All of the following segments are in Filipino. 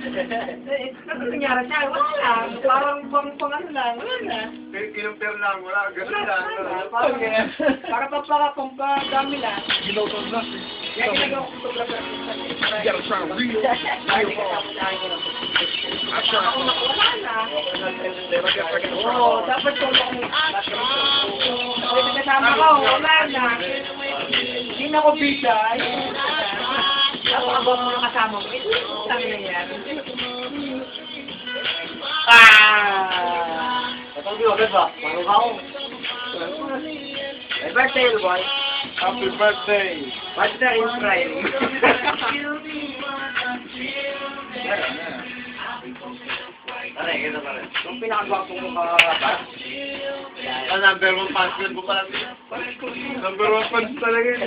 Ano nangyari siya? Wala lang. Parang pang ano lang. Wala na. Kinumpir lang, wala. Ganun lang. Para pampagami lang. Ginotod na. Kaya ginagawa ko photographer. You gotta try to real. Ako wala na. Oo, dapat solo akong Kasi kasama ko, wala na. Hindi na ako bisa. Napakabang mo ng kasama mo. Ito yung tangi na yan. Patang di ba? Marunong ako. Happy birthday, boy. Happy birthday. What's the Israel? Ano eh, ito pala. Yung pinakagwapong mo kakarapat. Number 1 fans mo pala. Number 1 fans talaga yun.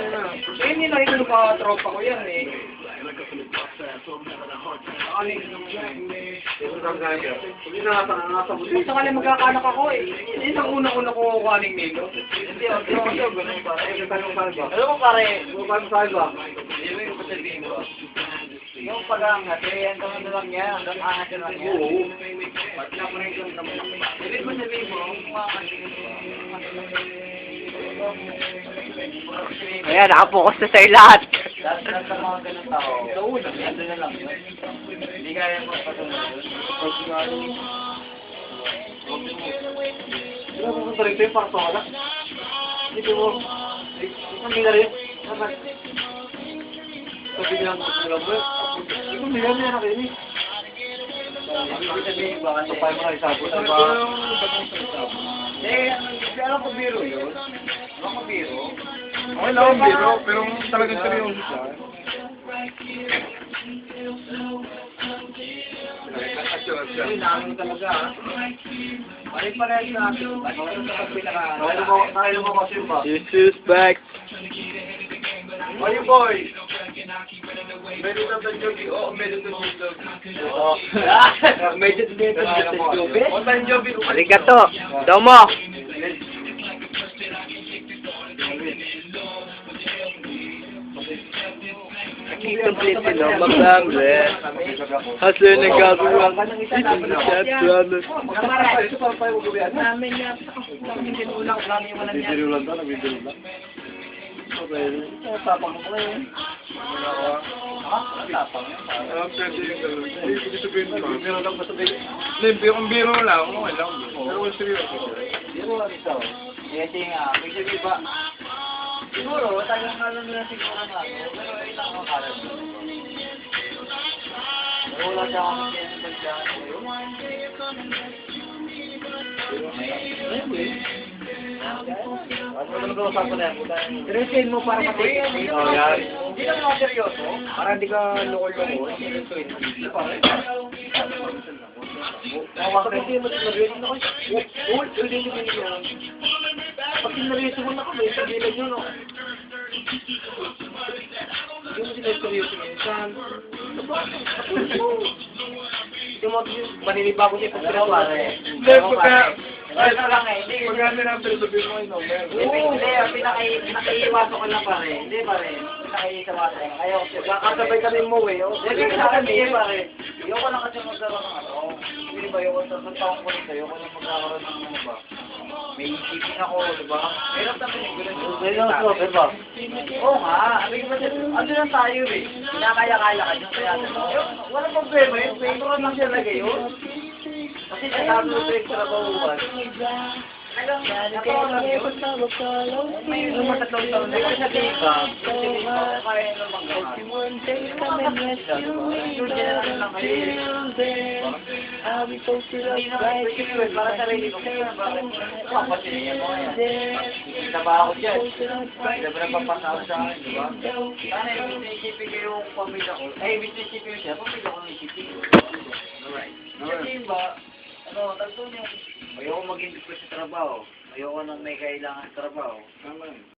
Eh, hindi na ito pa tropa ko yan eh. Hindi na nasa buti. Gusto ka lang magkakanak ako eh. Hindi ang unang-una ko kukuhaning nilo. Hindi ako ganun pa. Alam mo pare, paano sa'yo ba? Yung pag-angat eh, hanggang ano lang yan, hanggang angat lang yan. Oo. Ibig mo sabihin mo, Ayan, nakapokus na sa'yo lahat. lahat ng mga ganun tao, sa una, ano na lang yun. Hindi kaya mo patunod yun. Ano kung sa rito yung parang wala? Hindi mo. Hindi na rin. Sabi niya ang alam mo. Ito niya niya na kayo eh. Ibig sabihin ba kasi, Kapay mga isabot. hindi alam ko biro yun. Alam ko biro. Okay lang ang biro, pero talagang seryoso siya. Uy, namin talaga ha. Pare-pareho sa akin. Ano sa pinaka... Nakailan mo kasi ba? Jesus back. Are you boys? Medyo na ba jogi? Oo, medyo na jogi. Oo. Medyo dito sa Jobe. O tayo jogi. Arigato. Domo. Complete no magamre. Hasa nagagawa. Namin niya. Namin din ulang. Namin yung walang niya. Nabibiro lang daw, nabibiro lang. Tapang ko eh. Tapang. Pwede yung gano'n. Hindi sabihin ko. Biro lang ba sabihin? Hindi, biro lang. Okay lang. Pero kung seryoso. Biro lang ito. Kasi nga, may sabi ba? Siguro, tagang kalan nila siguro na ako. Pero ilang ako kalan nila. Pero wala siya akong pinagdaan ko yun. Ano naman ito usapan na yan? Retain mo para matipid. Oh, yan. Hindi lang ako seryoso. Para hindi ka loko-loko. Hindi pa rin. Kasi hindi mo sinaryoso na kayo. Uy, hindi mo yan. Pag sinaryoso mo na kami, sabihin nyo no. Hindi mo sinaryoso minsan. Hindi mo maninibago niya pag pinawa. Hindi, pagka... Ay, lang eh. Hindi, Pagka nila, pero sabihin mo yung number. hindi, pinakaiiwaso ko lang pare. Hindi pare, pinakaiiwaso ko. Ayaw ko. Kakasabay kami mo eh. Hindi, sa akin hindi pare. Ayoko lang kasi magkaroon ng ano. Hindi ba, ayoko sa taong ko nito, ayoko lang magkaroon ng ano ba. May isipin ako, di ba? Meron naman yung gano'n. Seryoso, di ba? Oo nga, ano lang tayo eh. Kinakaya-kaya ka nyo, kaya walang problema yun. Pero lang siya lagay yun. Kasi sasabi ko sa extra bahuan. Nakaw lang yun. May matatlong taon. Hindi ko sabihin ka. Sabihin ko, kaya naman ka. Yung general lang kayo. Hindi naman ito yun. Para sarili ko. Kapatid niya mo yan. Kita ba ako dyan? Hindi ba napapasa ako sa akin, di ba? Sana yung isipin ko yung pamilya ko. Ay, isipin ko siya. Pamilya ko ng isipin ko. Alright. Kasi ba, ano, tagto niyo, ayoko maging depressed sa trabaho. Ayoko nang may kailangan sa trabaho. Tama.